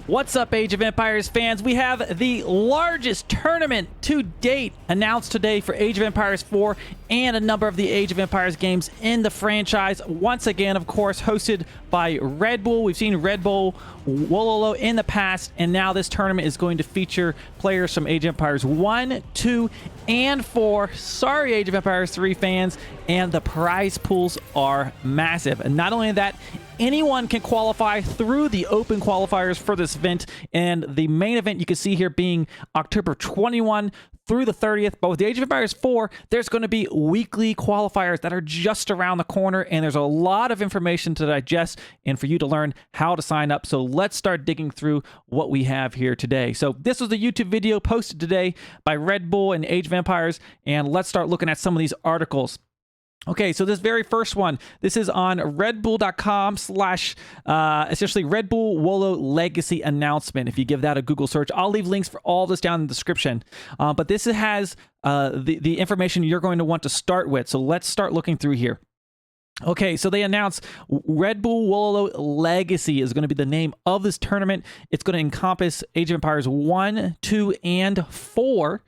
What's up, Age of Empires fans? We have the largest tournament to date announced today for Age of Empires 4 and a number of the Age of Empires games in the franchise. Once again, of course, hosted by Red Bull. We've seen Bull Wololo in the past, and now this tournament is going to feature players from Age of Empires 1, 2, and 4. Sorry, Age of Empires 3 fans, and the prize pools are massive. And not only that, anyone can qualify through the open qualifiers for this event, and the main event you can see here being October 21 through the 30th. But with the Age of Empires 4, there's going to be weekly qualifiers that are just around the corner, and there's a lot of information to digest and for you to learn how to sign up. So let's start digging through what we have here today. So this was the YouTube video posted today by Red Bull and Age of Empires, and let's start looking at some of these articles. Okay, so this very first one, this is on redbull.com / essentially Red Bull Wololo Legacy announcement. If you give that a Google search, I'll leave links for all this down in the description. But this has the information you're going to want to start with. So let's start looking through here. Okay, so they announced Red Bull Wololo Legacy is going to be the name of this tournament. It's going to encompass Age of Empires 1, 2, and 4.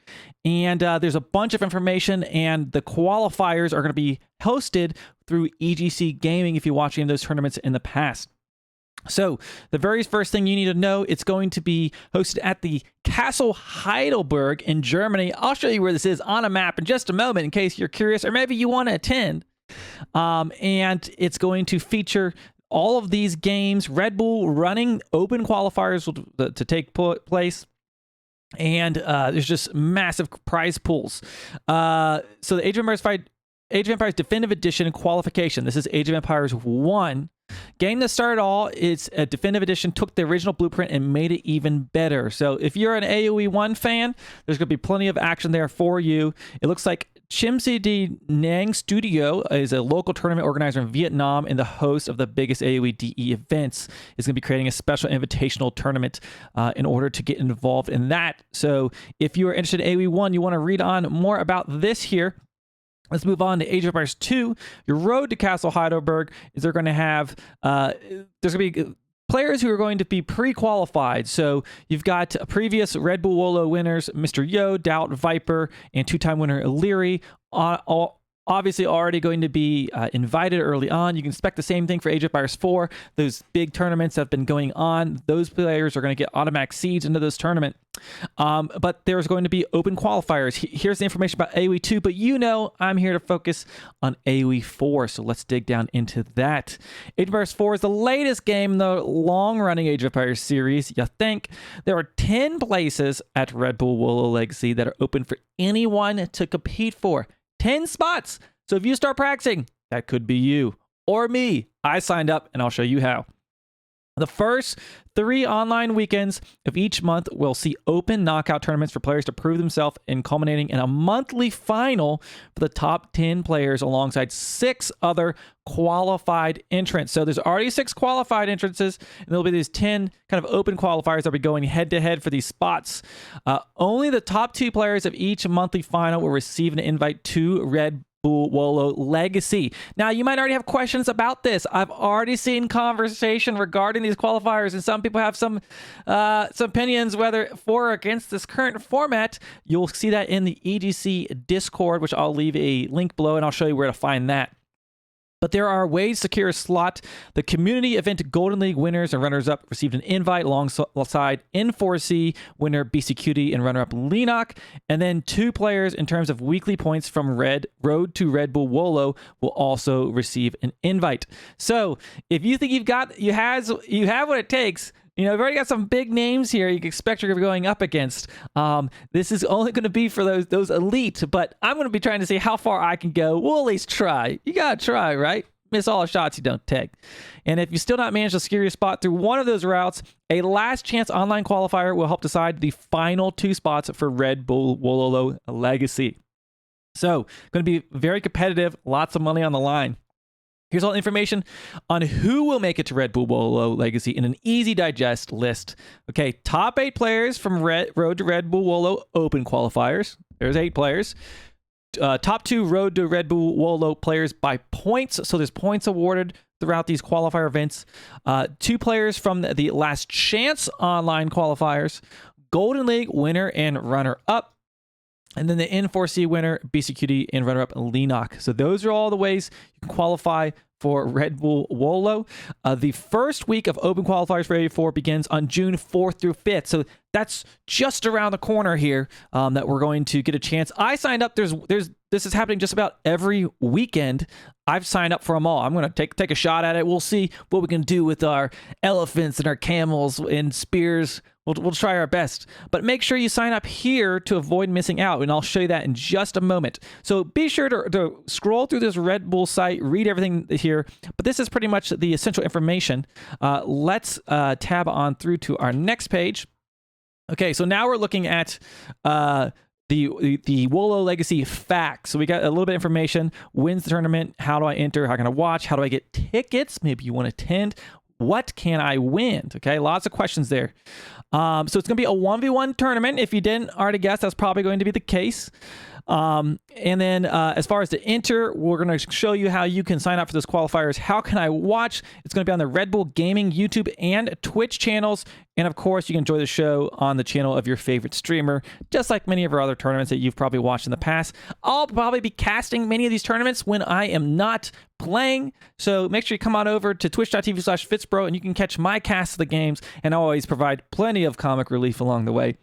And there's a bunch of information, and the qualifiers are going to be hosted through EGC Gaming if you're watching those tournaments in the past. So the very first thing you need to know, it's going to be hosted at the Castle Heidelberg in Germany. I'll show you where this is on a map in just a moment in case you're curious or maybe you want to attend. And it's going to feature all of these games, Red Bull running open qualifiers to take place. And there's just massive prize pools. So the Age of Empires Definitive Edition qualification. This is Age of Empires 1. Game that started all, it's a Definitive Edition, took the original blueprint and made it even better. So if you're an AoE1 fan, there's going to be plenty of action there for you. It looks like Chimsi Di Nang Studio is a local tournament organizer in Vietnam and the host of the biggest AoE DE events. Is going to be creating a special invitational tournament in order to get involved in that. So if you are interested in AoE1, you want to read on more about this here. Let's move on to Age of Empires 2. Your road to Castle Heidelberg is they're going to have, there's going to be players who are going to be pre-qualified. So you've got previous Red Bull Wololo winners, Mr. Yo, Doubt, Viper, and two-time winner Illyri, obviously already going to be invited early on. You can expect the same thing for Age of Empires 4. Those big tournaments that have been going on, those players are going to get automatic seeds into this tournament. But there's going to be open qualifiers. Here's the information about AoE2, but you know I'm here to focus on AoE4, so let's dig down into that. Age of Empires 4 is the latest game in the long-running Age of Empires series. You think there are 10 places at Red Bull Wololo Legacy that are open for anyone to compete for. 10 spots. So if you start practicing, that could be you or me. I signed up and I'll show you how. The first 3 online weekends of each month will see open knockout tournaments for players to prove themselves and culminating in a monthly final for the top 10 players alongside 6 other qualified entrants. So there's already 6 qualified entrances, and there'll be these 10 kind of open qualifiers that'll be going head to head for these spots. Only the top 2 players of each monthly final will receive an invite to Red Bull Wololo Legacy. Now, you might already have questions about this. I've already seen conversation regarding these qualifiers, and some people have some opinions whether for or against this current format. You'll see that in the EGC Discord, which I'll leave a link below, and I'll show you where to find that. But there are ways to secure a slot. The community event Golden League winners and runners-up received an invite alongside N4C winner BCQD and runner-up Lenok. And then 2 players in terms of weekly points from Road to Red Bull Wololo will also receive an invite. So if you think you have what it takes, you know, we've already got some big names here you can expect you're going to be going up against. This is only going to be for those elite, but I'm going to be trying to see how far I can go. We'll at least try. You got to try, right? Miss all the shots you don't take. And if you still not manage to secure your spot through one of those routes, a last chance online qualifier will help decide the final 2 spots for Red Bull Wololo Legacy. So, going to be very competitive, lots of money on the line. Here's all the information on who will make it to Red Bull Wololo Legacy in an easy digest list. Okay, top 8 players from Road to Red Bull Wololo Open qualifiers. There's 8 players. Top 2 Road to Red Bull Wololo players by points. So there's points awarded throughout these qualifier events. 2 players from the Last Chance online qualifiers, Golden League winner and runner-up, and then the N4C winner, BCQD, and runner-up Lenok. So those are all the ways you can qualify for Red Bull Wololo. The first week of open qualifiers for AoE4 begins on June 4th through 5th. So that's just around the corner here that we're going to get a chance. I signed up. This is happening just about every weekend. I've signed up for them all. I'm going to take a shot at it. We'll see what we can do with our elephants and our camels and spears. We'll try our best. But make sure you sign up here to avoid missing out, and I'll show you that in just a moment. So be sure to scroll through this Red Bull site, read everything here. But this is pretty much the essential information. Let's tab on through to our next page. Okay, so now we're looking at the Wololo Legacy facts. So we got a little bit of information. When's the tournament? How do I enter? How can I watch? How do I get tickets? Maybe you want to attend. What can I win? Okay, lots of questions there. So it's going to be a 1v1 tournament. If you didn't already guess, that's probably going to be the case. And then as far as to enter, we're going to show you how you can sign up for those qualifiers. How can I watch? It's going to be on the Red Bull Gaming YouTube and Twitch channels. And of course, you can enjoy the show on the channel of your favorite streamer, just like many of our other tournaments that you've probably watched in the past. I'll probably be casting many of these tournaments when I am not playing. So make sure you come on over to twitch.tv/FitzBro and you can catch my cast of the games, and I always provide plenty of comic relief along the way.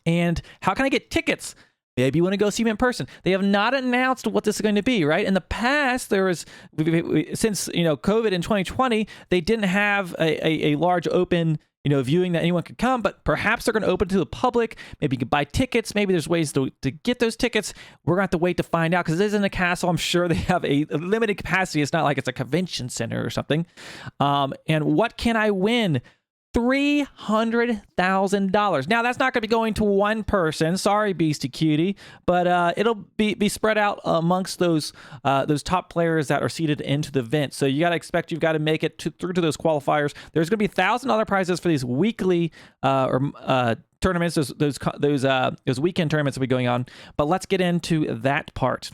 And how can I get tickets? Maybe you want to go see them in person. They have not announced what this is going to be, right? In the past, there was, since COVID in 2020, they didn't have a large open viewing that anyone could come, but perhaps they're going to open to the public. Maybe you can buy tickets. Maybe there's ways to get those tickets. We're going to have to wait to find out, because it is in a castle. I'm sure they have a limited capacity. It's not like it's a convention center or something. And what can I win? $300,000. Now, that's not going to be going to one person. Sorry, Beastie Cutie, but it'll be spread out amongst those top players that are seeded into the event. So you got to expect you've got to make it through to those qualifiers. There's going to be $1,000 prizes for these weekly tournaments. Those weekend tournaments will be going on. But let's get into that part.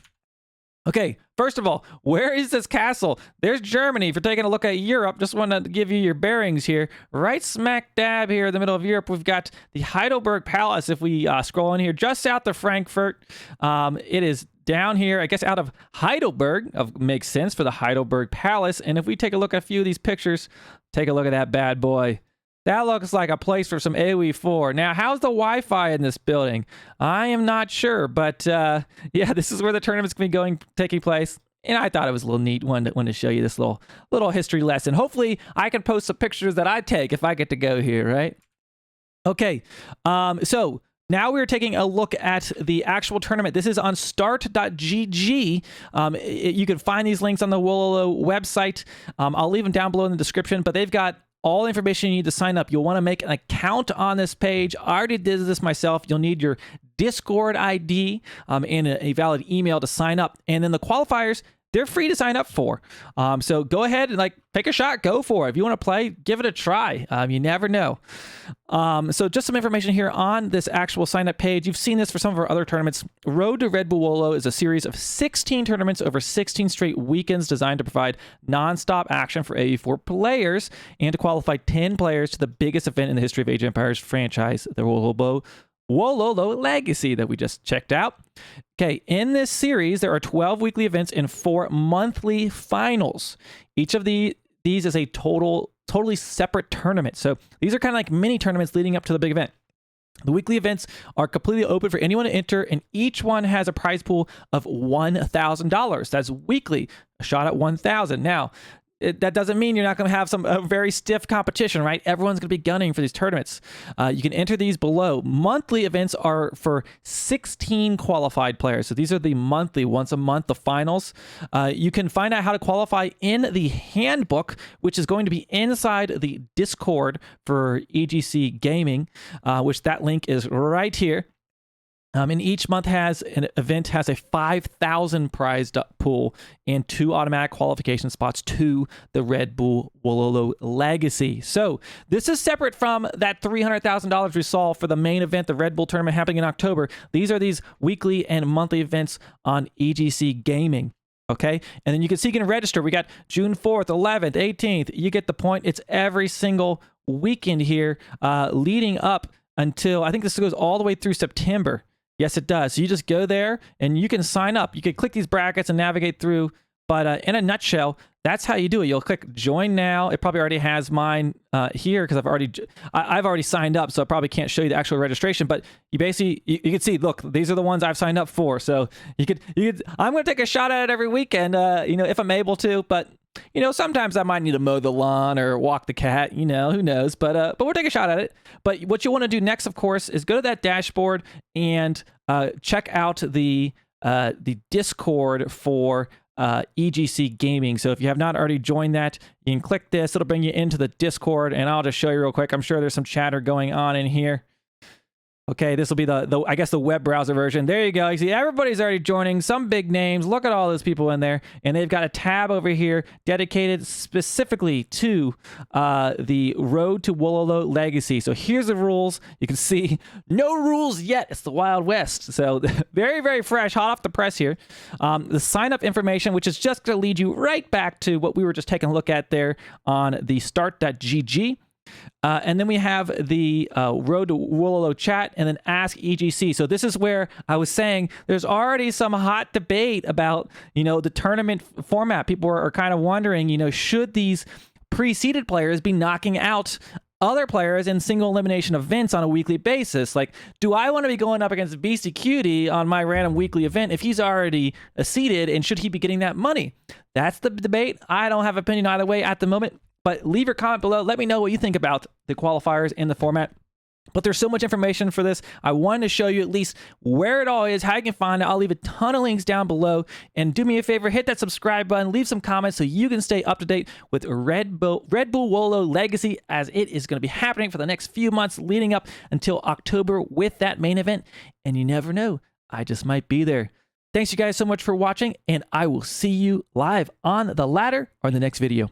Okay, first of all, where is this castle? There's Germany. If you're taking a look at Europe, just want to give you your bearings here. Right smack dab here in the middle of Europe, we've got the Heidelberg Palace. If we scroll in here, just south of Frankfurt, it is down here, I guess out of Heidelberg. Makes sense for the Heidelberg Palace. And if we take a look at a few of these pictures, take a look at that bad boy. That looks like a place for some AoE4. Now, how's the Wi-Fi in this building? I am not sure, but yeah, this is where the tournament's going to be taking place. And I thought it was a little neat one to show you this little history lesson. Hopefully, I can post some pictures that I take if I get to go here, right? Okay, so now we're taking a look at the actual tournament. This is on start.gg. You can find these links on the Wololo website. I'll leave them down below in the description, but they've got all the information you need to sign up. You'll want to make an account on this page. I already did this myself. You'll need your Discord ID and a valid email to sign up. And then the qualifiers, they're free to sign up for. So go ahead and take a shot, go for it. If you want to play, give it a try. You never know. So just some information here on this actual sign up page. You've seen this for some of our other tournaments. Road to Red Bull Wololo is a series of 16 tournaments over 16 straight weekends designed to provide non-stop action for AoE4 players and to qualify 10 players to the biggest event in the history of Age of Empires franchise, the Wololo Legacy that we just checked out. Okay, in this series, there are 12 weekly events and 4 monthly finals. Each of these is a totally separate tournament. So these are kind of like mini tournaments leading up to the big event. The weekly events are completely open for anyone to enter, and each one has a prize pool of $1,000. That's weekly, a shot at 1,000. Now, that doesn't mean you're not going to have some very stiff competition, right? Everyone's going to be gunning for these tournaments. You can enter these below. Monthly events are for 16 qualified players. So these are the monthly, once a month, the finals. You can find out how to qualify in the handbook, which is going to be inside the Discord for EGC Gaming, which that link is right here. And each month has a 5,000 prize pool and 2 automatic qualification spots to the Red Bull Wololo Legacy. So this is separate from that $300,000 we saw for the main event, the Red Bull tournament happening in October. These are these weekly and monthly events on EGC Gaming. Okay, and then you can see you can register. We got June 4th, 11th, 18th. You get the point. It's every single weekend here leading up until, I think this goes all the way through September. Yes, it does. So you just go there and you can sign up. You can click these brackets and navigate through. But in a nutshell, that's how you do it. You'll click join now. It probably already has mine here because I've already signed up, so I probably can't show you the actual registration. But you basically you can see, look, these are the ones I've signed up for. So you could I'm going to take a shot at it every weekend, you know, if I'm able to. But you know, sometimes I might need to mow the lawn or walk the cat. You know, who knows? But we'll take a shot at it. But what you want to do next, of course, is go to that dashboard and check out the Discord for EGC Gaming. So if you have not already joined that, you can click this. It'll bring you into the Discord, and I'll just show you real quick. I'm sure there's some chatter going on in here. Okay, this will be the I guess the web browser version. There you go. You see everybody's already joining. Some big names. Look at all those people in there, and they've got a tab over here dedicated specifically to the Road to Wololo Legacy. So here's the rules. You can see no rules yet. It's the Wild West. So very, very fresh, hot off the press here. The sign up information, which is just going to lead you right back to what we were just taking a look at there on the start.gg. And then we have the Road to Wololo chat and then Ask EGC. So this is where I was saying there's already some hot debate about, you know, the tournament format. People are kind of wondering, you know, should these pre-seeded players be knocking out other players in single elimination events on a weekly basis? Like, do I want to be going up against BC Cutie on my random weekly event if he's already seeded, and should he be getting that money? That's the debate. I don't have an opinion either way at the moment. But leave your comment below. Let me know what you think about the qualifiers and the format. But there's so much information for this. I wanted to show you at least where it all is, how you can find it. I'll leave a ton of links down below. And do me a favor, hit that subscribe button, leave some comments so you can stay up to date with Red Bull Wololo Legacy, as it is going to be happening for the next few months leading up until October with that main event. And you never know, I just might be there. Thanks you guys so much for watching, and I will see you live on the ladder or in the next video.